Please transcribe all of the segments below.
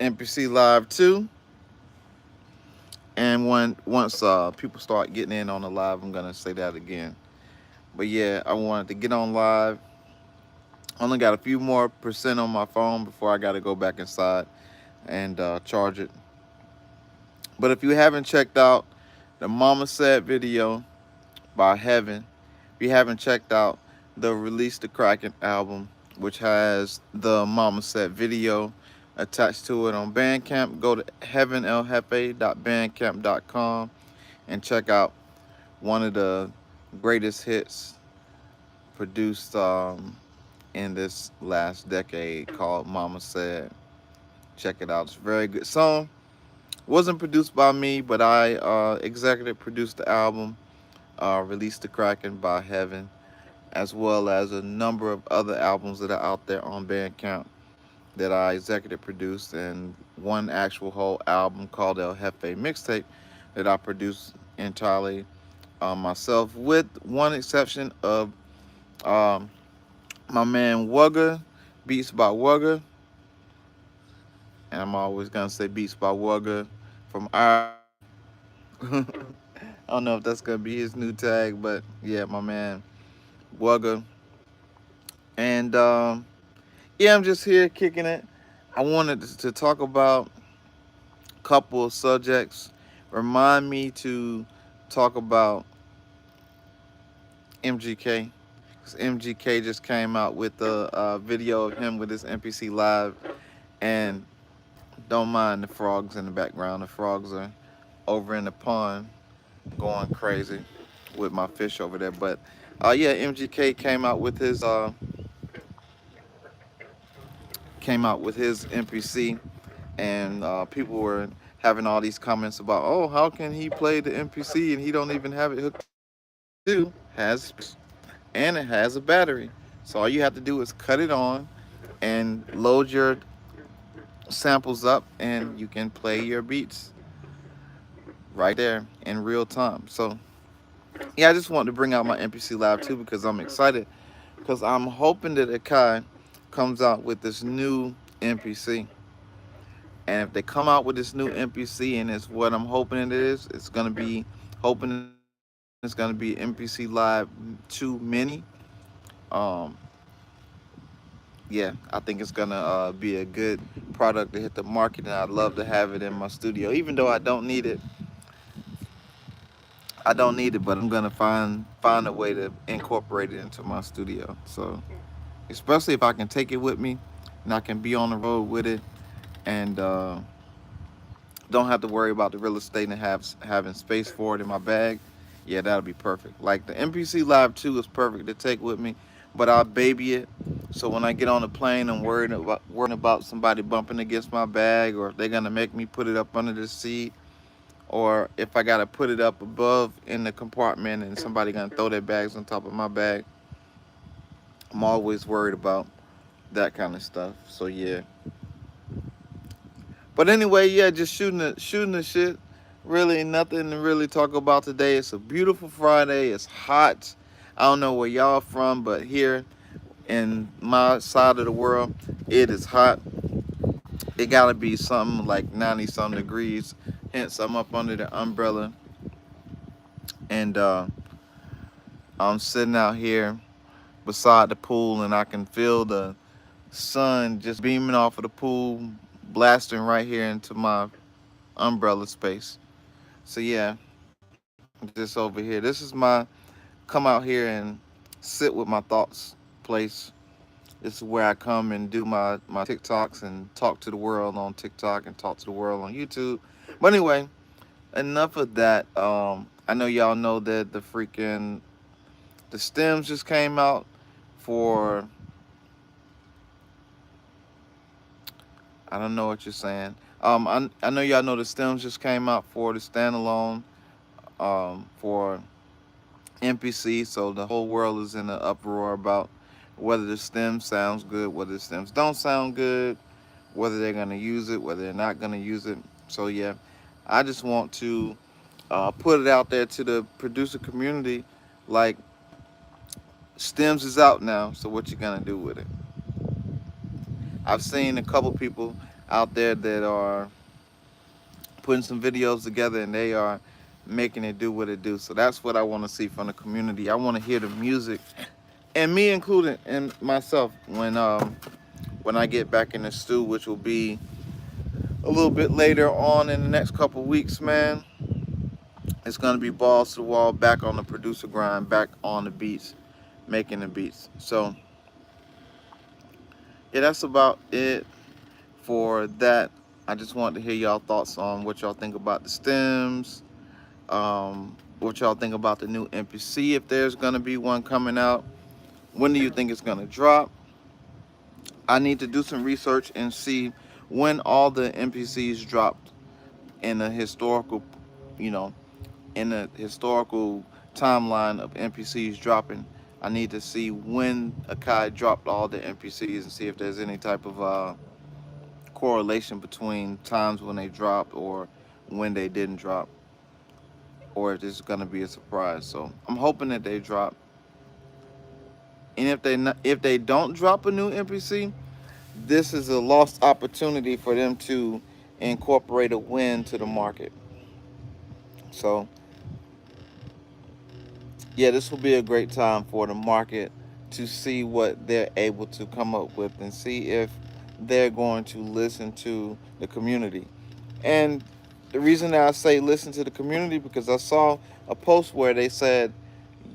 MPC Live 2. And once people start getting in on the live, I'm gonna say that again. But yeah, I wanted to get on live. Only got a few more percent on my phone before I got to go back inside and charge it. But if you haven't checked out the Mama Said video by Heaven, if you haven't checked out the Release the Kraken album, which has the Mama Said video attached to it on Bandcamp, go to heaveneljefe.bandcamp.com and check out one of the greatest hits produced in this last decade called Mama Said. Check it out. It's a very good song. Wasn't produced by me, but I executive produced the album, Released the Kraken by Heaven, as well as a number of other albums that are out there on Bandcamp that I executive produced, and one actual whole album called El Jefe Mixtape that I produced entirely myself, with one exception of um, my man Wugga, Beats by Wugga, and I'm always gonna say Beats by Wugga from Ireland. I don't know if that's gonna be his new tag, but yeah, my man Wugga. And yeah, I'm just here kicking it. I wanted to talk about a couple of subjects. Remind me to talk about MGK. 'Cause MGK just came out with a video of him with his MPC Live, and don't mind the frogs in the background. The frogs are over in the pond going crazy with my fish over there. But yeah, MGK came out with his MPC, and people were having all these comments about, oh, how can he play the MPC and he don't even have it hooked to? Has and it has a battery, so all you have to do is cut it on and load your samples up, and you can play your beats right there in real time. So yeah, I just wanted to bring out my MPC Live too because I'm excited, because I'm hoping that Akai comes out with this new MPC. And if they come out with this new MPC and it's what I'm hoping it is, it's gonna be MPC Live 2 Mini. Um, yeah, I think it's gonna be a good product to hit the market, and I'd love to have it in my studio. Even though I don't need it, but I'm gonna find a way to incorporate it into my studio. So, especially if I can take it with me and I can be on the road with it, and don't have to worry about the real estate and having space for it in my bag. Yeah, that'll be perfect. Like the MPC Live 2 is perfect to take with me, but I'll baby it. So when I get on the plane, I'm worrying about somebody bumping against my bag, or if they're gonna make me put it up under the seat, or if I gotta put it up above in the compartment and somebody gonna throw their bags on top of my bag. I'm always worried about that kind of stuff. So yeah. But anyway, yeah, just shooting the shit. Really nothing to really talk about today. It's a beautiful Friday. It's hot. I don't know where y'all from, but here in my side of the world, it is hot. It gotta be something like 90 some degrees. Hence, I'm up under the umbrella, and I'm sitting out here beside the pool, and I can feel the sun just beaming off of the pool, blasting right here into my umbrella space. So yeah, just over here. This is my come out here and sit with my thoughts place. This is where I come and do my TikToks and talk to the world on TikTok and talk to the world on YouTube. But anyway, enough of that. I know y'all know that the stems just came out for, I don't know what you're saying. I know y'all know the stems just came out for the standalone for MPC, so the whole world is in an uproar about whether the stem sounds good, whether the stems don't sound good, whether they're gonna use it, whether they're not gonna use it. So yeah, I just want to put it out there to the producer community, like, stems is out now. So what you gonna do with it? I've seen a couple people. out there that are putting some videos together and they are making it do what it do. So that's what I want to see from the community. I want to hear the music, and me included, and myself when I get back in the stew, which will be a little bit later on in the next couple weeks, man. It's gonna be balls to the wall, back on the producer grind, back on the beats, making the beats. So yeah, that's about it for that. I just wanted to hear y'all thoughts on what y'all think about the stems, what y'all think about the new MPC, if there's gonna be one coming out. When do you think it's gonna drop? I need to do some research and see when all the MPCs dropped in the historical, you know, in the historical timeline of NPCs dropping. I need to see when Akai dropped all the NPCs and see if there's any type of correlation between times when they dropped or when they didn't drop, or if this is gonna be a surprise. So I'm hoping that they drop. And if they don't drop a new NPC, this is a lost opportunity for them to incorporate a win to the market. So yeah, this will be a great time for the market to see what they're able to come up with and see if they're going to listen to the community. And the reason that I say listen to the community, because I saw a post where they said,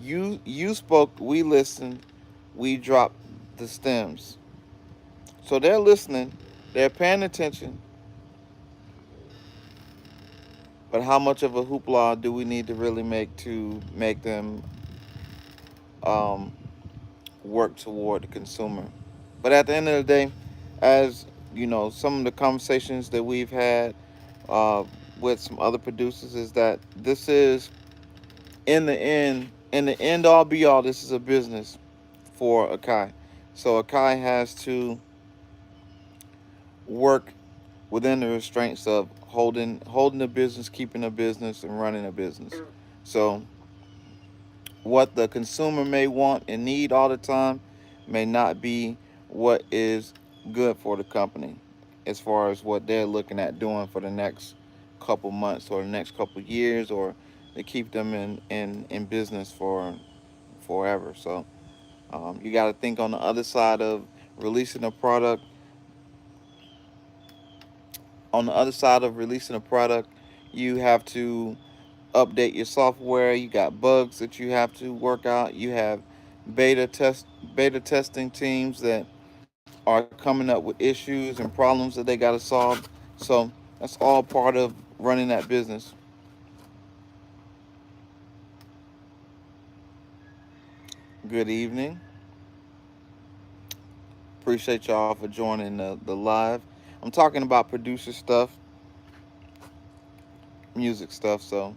you spoke, we listened, we dropped the stems." So they're listening, they're paying attention, but how much of a hoopla do we need to really make to make them um, work toward the consumer? But at the end of the day, as you know, some of the conversations that we've had uh, with some other producers is that this is, in the end all be all, this is a business for Akai. So Akai has to work within the restraints of holding a business, keeping a business, and running a business. So what the consumer may want and need all the time may not be what is good for the company as far as what they're looking at doing for the next couple months or the next couple years, or to keep them in business for forever. So you got to think on the other side of releasing a product. On the other side of releasing a product, you have to update your software. You got bugs that you have to work out. You have beta test beta testing teams that are coming up with issues and problems that they got to solve. So that's all part of running that business. Good evening. Appreciate y'all for joining the live. I'm talking about producer stuff, music stuff. So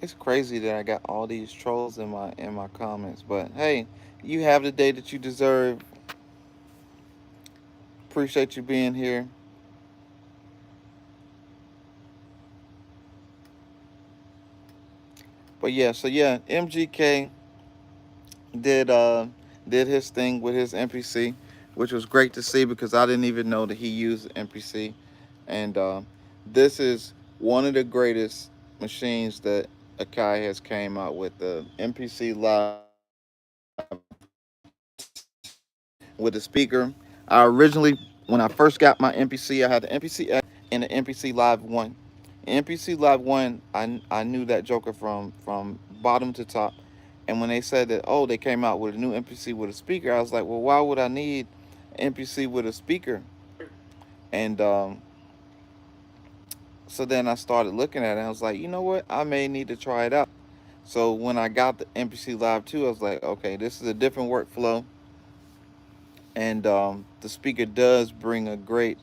it's crazy that I got all these trolls in my comments. But hey, you have the day that you deserve. Appreciate you being here. But yeah, so yeah, MGK did uh did his thing with his MPC, which was great to see because I didn't even know that he used MPC. And this is one of the greatest machines that Akai has came out with, the MPC Live 2 with the speaker. I originally, when I first got my MPC, I had the MPC X and the MPC Live 1. MPC Live 1, I knew that joker from bottom to top. And when they said that, oh, they came out with a new MPC with a speaker, I was like, well, why would I need an MPC with a speaker? And so then I started looking at it and I was like, you know what? I may need to try it out. So when I got the MPC Live 2, I was like, okay, this is a different workflow. And the speaker does bring a great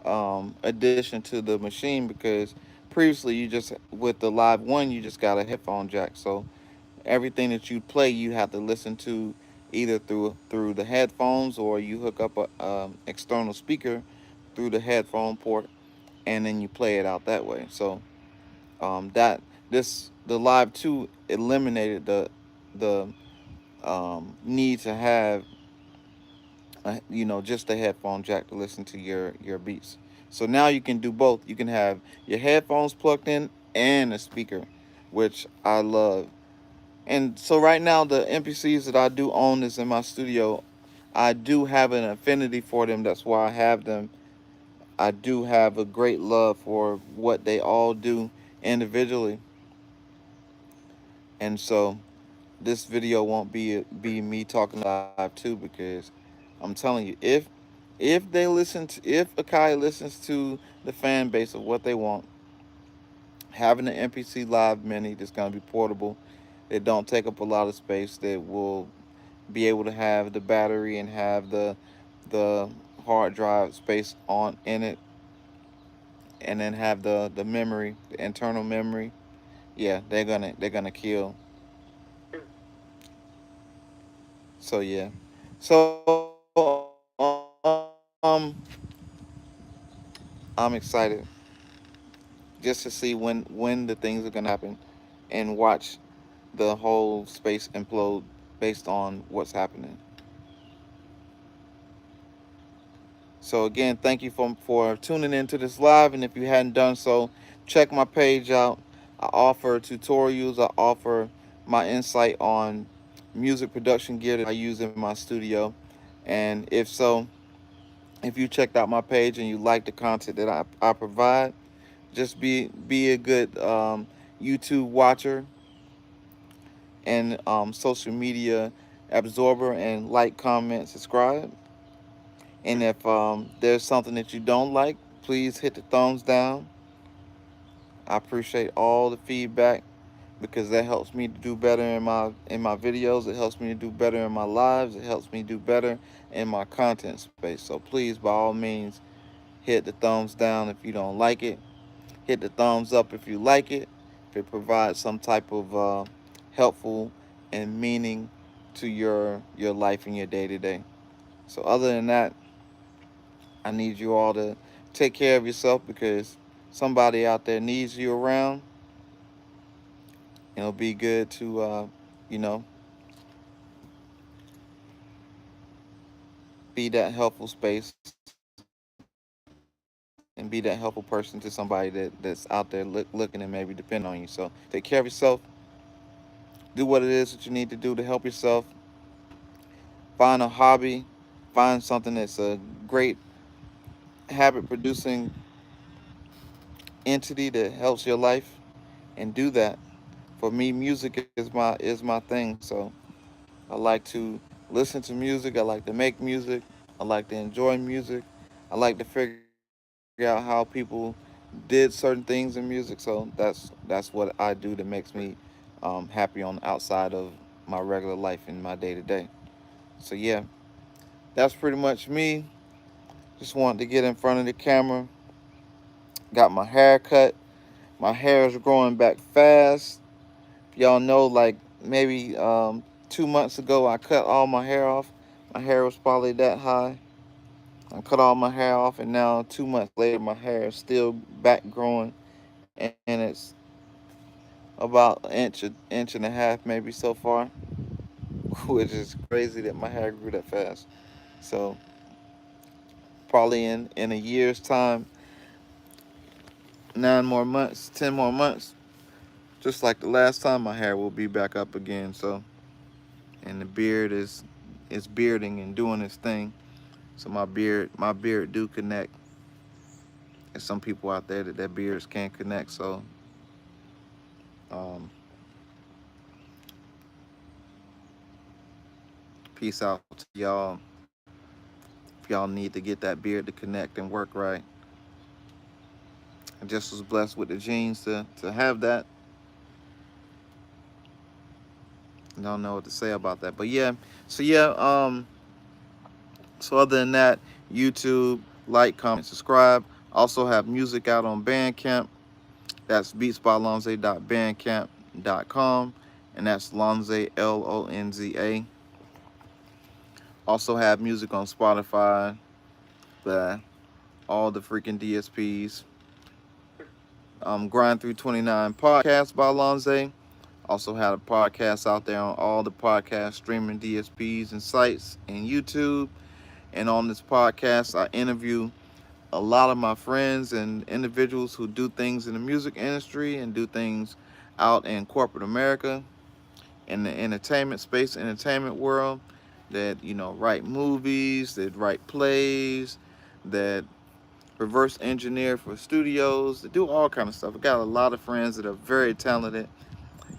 addition to the machine, because previously you just, with the Live 1, you just got a headphone jack. So everything that you play, you have to listen to either through the headphones, or you hook up a external speaker through the headphone port, and then you play it out that way. So that this the Live 2 eliminated the need to have just a headphone jack to listen to your beats. So now you can do both. You can have your headphones plugged in and a speaker, which I love. And so right now the MPCs that I do own is in my studio. I do have an affinity for them. That's why I have them. I do have a great love for what they all do individually. And so this video won't be me talking live too, because I'm telling you, if Akai listens to the fan base of what they want, having an MPC Live Mini that's gonna be portable, that don't take up a lot of space, that will be able to have the battery and have the hard drive space on in it, and then have the memory, the internal memory. Yeah, they're gonna kill. So yeah. I'm excited just to see when the things are gonna happen, and watch the whole space implode based on what's happening. So again, thank you for tuning into this live, and if you hadn't done so, check my page out. I offer tutorials. I offer my insight on music production gear that I use in my studio, and if you checked out my page and you like the content that I provide, just be a good YouTube watcher and social media absorber, and like, comment, subscribe. And if there's something that you don't like, please hit the thumbs down. I appreciate all the feedback, because that helps me to do better in my videos. It helps me to do better in my lives. It helps me do better in my content space. So please, by all means, hit the thumbs down if you don't like it. Hit the thumbs up if you like it. If it provides some type of helpful and meaning to your life and your day to day. So other than that, I need you all to take care of yourself, because somebody out there needs you around. It'll be good to, you know, be that helpful space and be that helpful person to somebody that's out there looking and maybe depending on you. So take care of yourself. Do what it is that you need to do to help yourself. Find a hobby. Find something that's a great habit producing entity that helps your life, and do that. For me, music is my thing. So I like to listen to music. I like to make music. I like to enjoy music. I like to figure out how people did certain things in music. So that's what I do that makes me happy on the outside of my regular life in my day to day. So yeah, that's pretty much me. Just wanted to get in front of the camera. Got my hair cut. My hair is growing back fast. Y'all know, like maybe 2 months ago, I cut all my hair off. My hair was probably that high. I cut all my hair off, and now 2 months later, my hair is still back growing, and it's about an inch and a half maybe so far, which is crazy that my hair grew that fast. So probably in a year's time, 9 more months, 10 more months, just like the last time, my hair will be back up again. So, and the beard is bearding and doing its thing. So my beard do connect. There's some people out there that their beards can't connect. So um, peace out to y'all. If y'all need to get that beard to connect and work right, I just was blessed with the genes to have that. I don't know what to say about that, but yeah. So yeah. So other than that, YouTube, like, comment, subscribe. Also have music out on Bandcamp. That's beatsbylonze.bandcamp.com, and that's Lonze, Lonza. Also have music on Spotify, the all the freaking DSPs. Grind Through 29 podcast by Lonze. Also had a podcast out there on all the podcast streaming DSPs and sites and YouTube. And on this podcast, I interview a lot of my friends and individuals who do things in the music industry and do things out in corporate America, in the entertainment space, entertainment world, that write movies, that write plays, that reverse engineer for studios, that do all kind of stuff. I got a lot of friends that are very talented,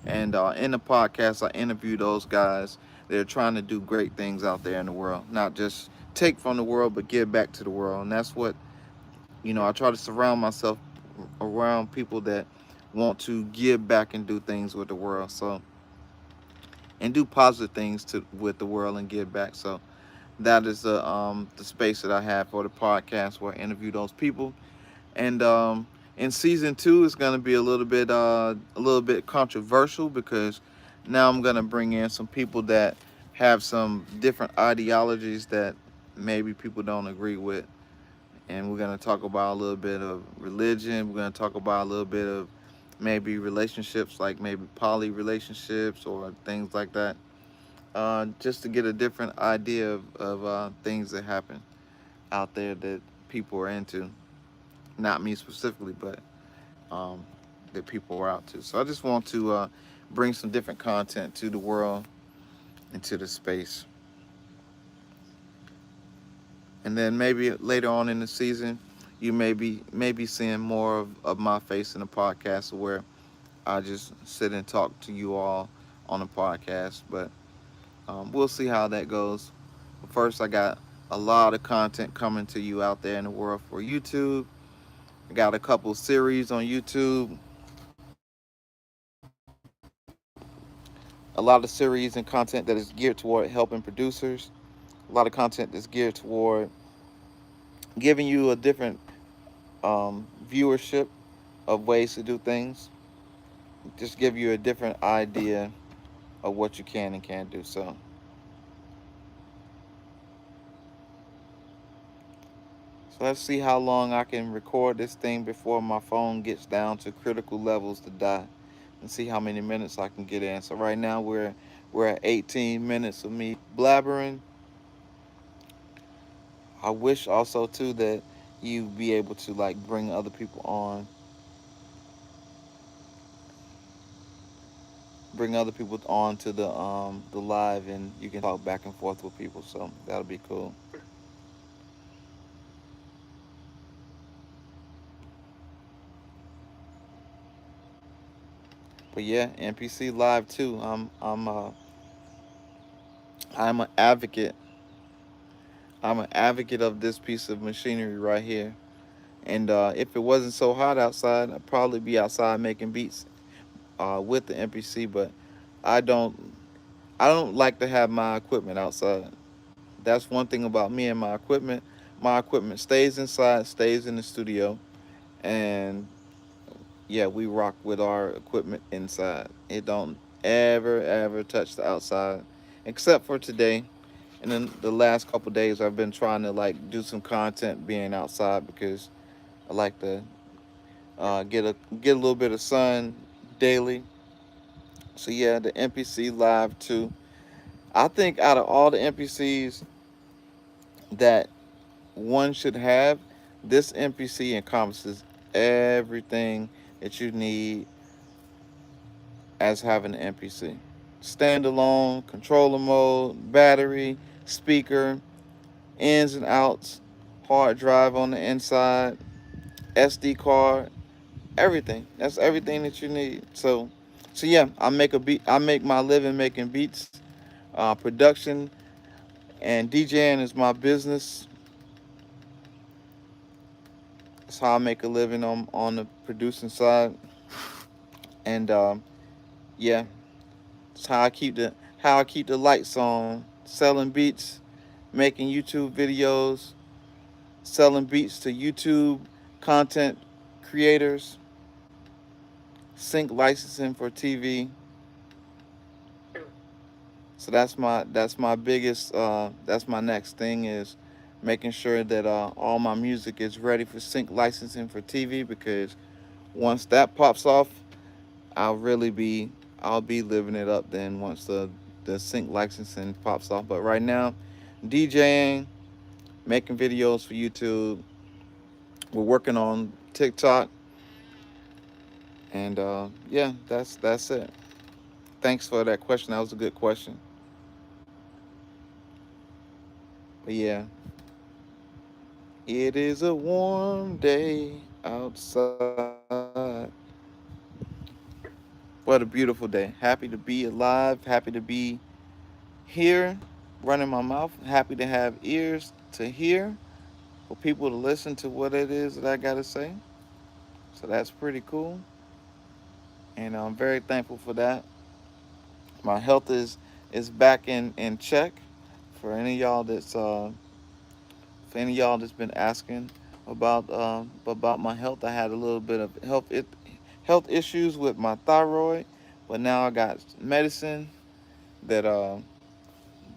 and in the podcast, I interview those guys that are trying to do great things out there in the world, not just take from the world, but give back to the world. And that's what I try to surround myself around people that want to give back and do things with the world. So, and do positive things to with the world and give back. So that is the space that I have for the podcast where I interview those people. And in season two, it's gonna be a little bit controversial because now I'm gonna bring in some people that have some different ideologies that maybe people don't agree with, and we're gonna talk about a little bit of religion. We're gonna talk about a little bit of maybe relationships, like maybe poly relationships or things like that, just to get a different idea of things that happen out there that people are into. Not me specifically, but um, that people are out to. So I just want to bring some different content to the world, into the space. And then maybe later on in the season, you may be seeing more of my face in the podcast where I just sit and talk to you all on the podcast. But we'll see how that goes. But first, I got a lot of content coming to you out there in the world for YouTube. I got a couple series on YouTube, a lot of series and content that is geared toward helping producers, a lot of content that's geared toward giving you a different viewership of ways to do things, just give you a different idea of what you can and can't do. So let's see how long I can record this thing before my phone gets down to critical levels to die, and see how many minutes I can get in. So right now we're at 18 minutes of me blabbering. I wish also too that you be able to like bring other people on, bring other people on to the live, and you can talk back and forth with people. So that'll be cool. But yeah, NPC live too. I'm an advocate. I'm an advocate of this piece of machinery right here. And if it wasn't so hot outside, I'd probably be outside making beats with the MPC. But I don't I don't like to have my equipment outside. That's one thing about me and my equipment. My equipment stays inside, stays in the studio, and yeah, we rock with our equipment inside. It don't ever touch the outside, except for today. And then the last couple days, I've been trying to like do some content being outside because I like to get a little bit of sun daily. So yeah, the NPC live too. I think out of all the NPCs that one should have, this MPC encompasses everything that you need as having an MPC. Standalone, controller mode, battery, speaker, ins and outs, hard drive on the inside, SD card, everything. That's everything that you need. So yeah, I make a beat. I make my living making beats. Production and DJing is my business. That's how I make a living on the producing side. And yeah, it's how I keep the lights on. Selling beats, making YouTube videos, selling beats to YouTube content creators, sync licensing for TV. So that's my biggest that's my next thing is making sure that all my music is ready for sync licensing for TV, because once that pops off, I'll really be I'll be living it up then once the sync licensing pops off. But right now, DJing, making videos for YouTube. We're working on TikTok, and yeah, that's it. Thanks for that question. That was a good question. But yeah, it is a warm day outside. What a beautiful day. Happy to be alive. Happy to be here, running my mouth. Happy to have ears to hear, for people to listen to what it is that I got to say. So that's pretty cool. And I'm very thankful for that. My health is back in check. For any of y'all that's been asking about my health, I had a little bit of health issues with my thyroid, but now I got medicine that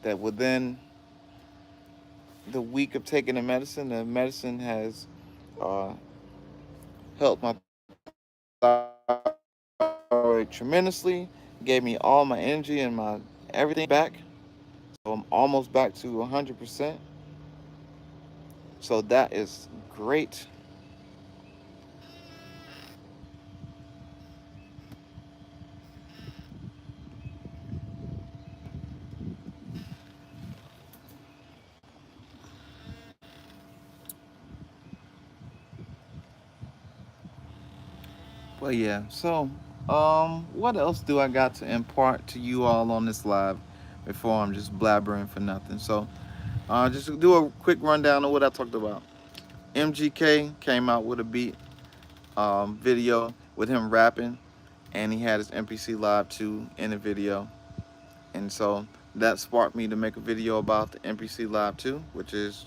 that within the week of taking the medicine has uh, helped my thyroid tremendously. Gave me all my energy and my everything back. So I'm almost back to 100%. So that is great. But yeah, so what else do I got to impart to you all on this live before I'm just blabbering for nothing? So just do a quick rundown of what I talked about. MGK came out with a beat video with him rapping, and he had his MPC Live 2 in the video. And so that sparked me to make a video about the MPC Live 2, which is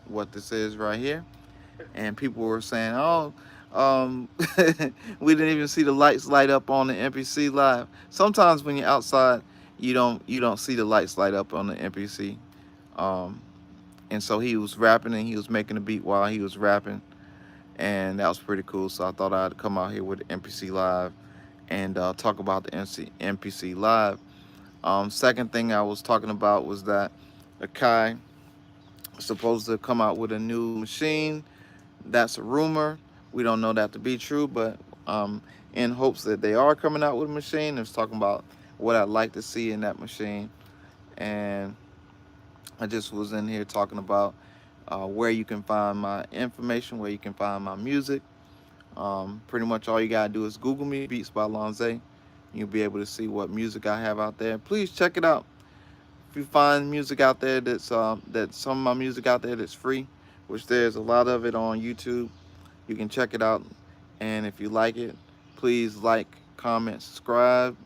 what this is right here. And people were saying, "Oh, um, we didn't even see the lights light up on the MPC Live." Sometimes when you're outside, you don't see the lights light up on the MPC. Um, and so he was rapping and he was making a beat while he was rapping, and that was pretty cool. So I thought I'd come out here with the MPC Live and talk about the MPC Live. Second thing I was talking about was that Akai is supposed to come out with a new machine. That's a rumor. We don't know that to be true, but in hopes that they are coming out with a machine, it's talking about what I'd like to see in that machine. And I just was in here talking about where you can find my information, where you can find my music. Pretty much all you gotta do is Google me, Beats by Lonze. You'll be able to see what music I have out there. Please check it out. If you find music out there that some of my music out there that's free, which there's a lot of it on YouTube, you can check it out. And if you like it, please like, comment, subscribe.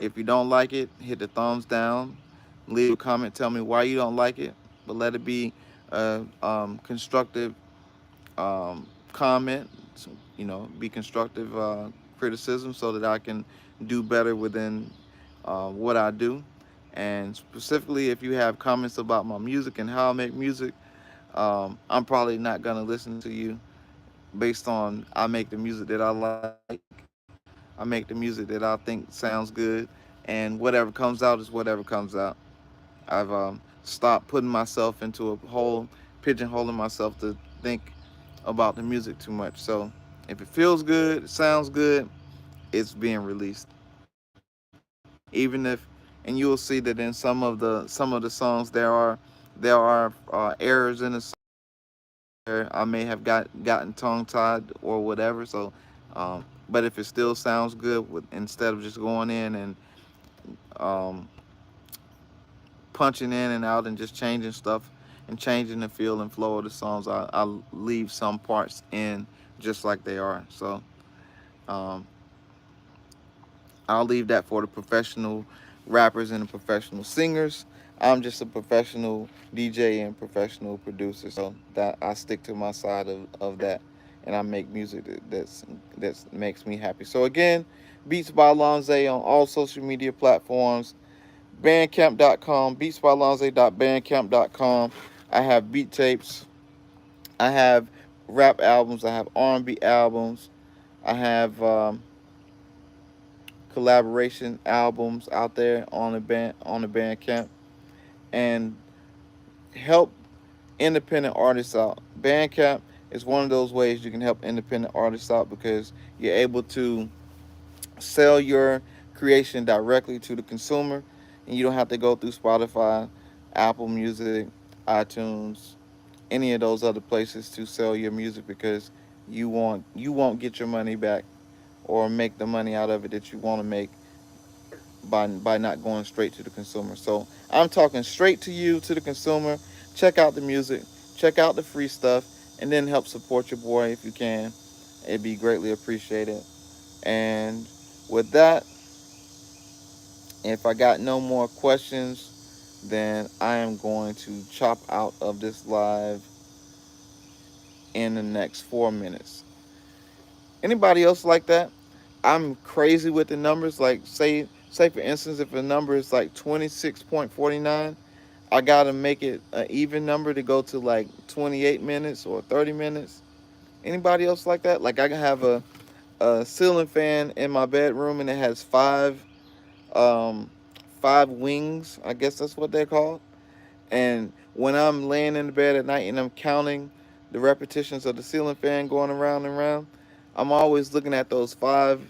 If you don't like it, hit the thumbs down. Leave a comment. Tell me why you don't like it, but let it be a constructive comment. So, be constructive criticism so that I can do better within what I do. And specifically, if you have comments about my music and how I make music, I'm probably not gonna listen to you based on I make the music that I like. I make the music that I think sounds good, and whatever comes out is whatever comes out. I've stopped putting myself into a hole, pigeonholing myself to think about the music too much. So if it feels good, it sounds good, it's being released. Even if, and you will see that in some of the songs there are errors in the song where I may have gotten tongue tied or whatever. So, but if it still sounds good, instead of just going in and um, punching in and out and just changing stuff and changing the feel and flow of the songs, I leave some parts in just like they are. So um, I'll leave that for the professional rappers and the professional singers. I'm just a professional DJ and professional producer, so that I stick to my side of that, and I make music that makes me happy. So again, Beats by Lonze on all social media platforms. Bandcamp.com, beatsbylonze.bandcamp.com. I have beat tapes. I have rap albums. I have R&B albums. I have collaboration albums out there on the Bandcamp, and help independent artists out. Bandcamp is one of those ways you can help independent artists out because you're able to sell your creation directly to the consumer, and you don't have to go through Spotify, Apple Music, iTunes, any of those other places to sell your music because you won't get your money back or make the money out of it that you want to make by not going straight to the consumer. So I'm talking straight to you, to the consumer. Check out the music, check out the free stuff, and then help support your boy if you can. It'd be greatly appreciated. And with that, if I got no more questions, then I am going to chop out of this live in the next 4 minutes. Anybody else like that? I'm crazy with the numbers. Like say for instance, if a number is like 26.49, I gotta make it an even number to go to like 28 minutes or 30 minutes. Anybody else like that? Like I can have a ceiling fan in my bedroom and it has um five wings. I guess that's what they're called. And when I'm laying in the bed at night and I'm counting the repetitions of the ceiling fan going around and around, I'm always looking at those five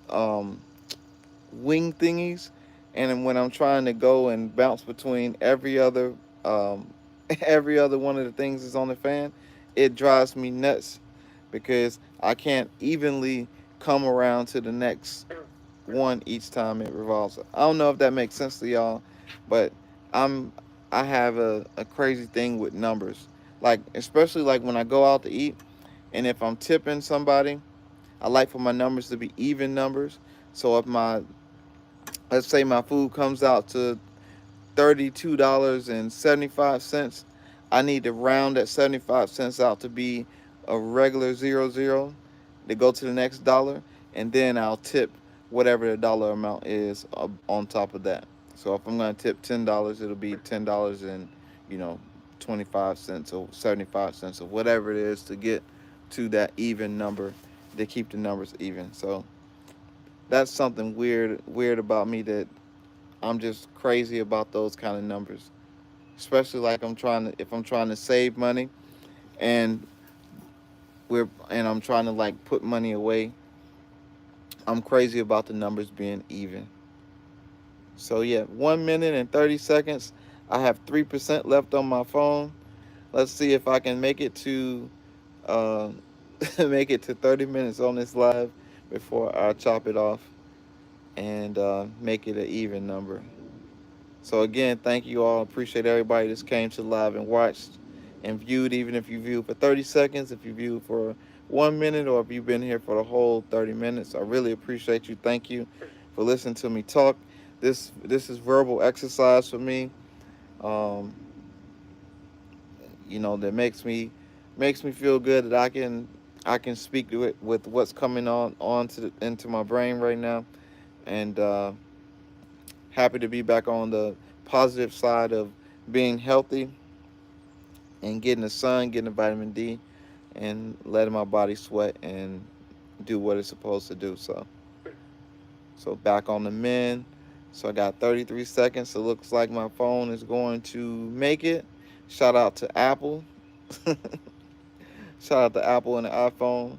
um, wing thingies. And when I'm trying to go and bounce between um, every other one of the things that's on the fan, it drives me nuts because I can't evenly come around to the next one each time it revolves. I don't know if that makes sense to y'all, but I'm I have a crazy thing with numbers. Like especially like when I go out to eat and if I'm tipping somebody, I like for my numbers to be even numbers. So if my let's say my food comes out to $32.75, I need to round that 75 cents out to be a regular 00 to go to the next dollar, and then I'll tip whatever the dollar amount is on top of that. So if I'm gonna tip $10, it'll be $10 and you know 25 cents or 75 cents or whatever it is to get to that even number to keep the numbers even. So that's something weird about me that I'm just crazy about those kind of numbers. Especially like if I'm trying to save money and I'm trying to like put money away, I'm crazy about the numbers being even. So yeah, 1 minute and 30 seconds. I have 3% left on my phone. Let's see if I can make it to uh, make it to 30 minutes on this live before I chop it off and make it an even number. So again, thank you all. Appreciate everybody that's came to live and watched and viewed, even if you viewed for 30 seconds, if you viewed for 1 minute, or if you've been here for the whole 30 minutes. I really appreciate you. Thank you for listening to me talk. This is verbal exercise for me. Um, that makes me feel good that I can speak to it with what's coming into my brain right now, and happy to be back on the positive side of being healthy and getting the sun, getting the vitamin D, and letting my body sweat and do what it's supposed to do. So back on the men. So I got 33 seconds. So it looks like my phone is going to make it. Shout out to Apple. Shout out to Apple and the iPhone.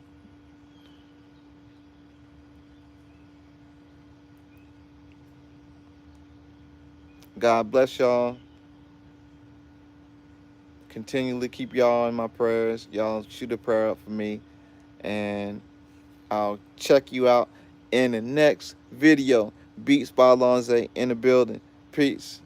God bless y'all. Continually keep y'all in my prayers. Y'all shoot a prayer up for me. And I'll check you out in the next video. Beats by Alonze in the building. Peace.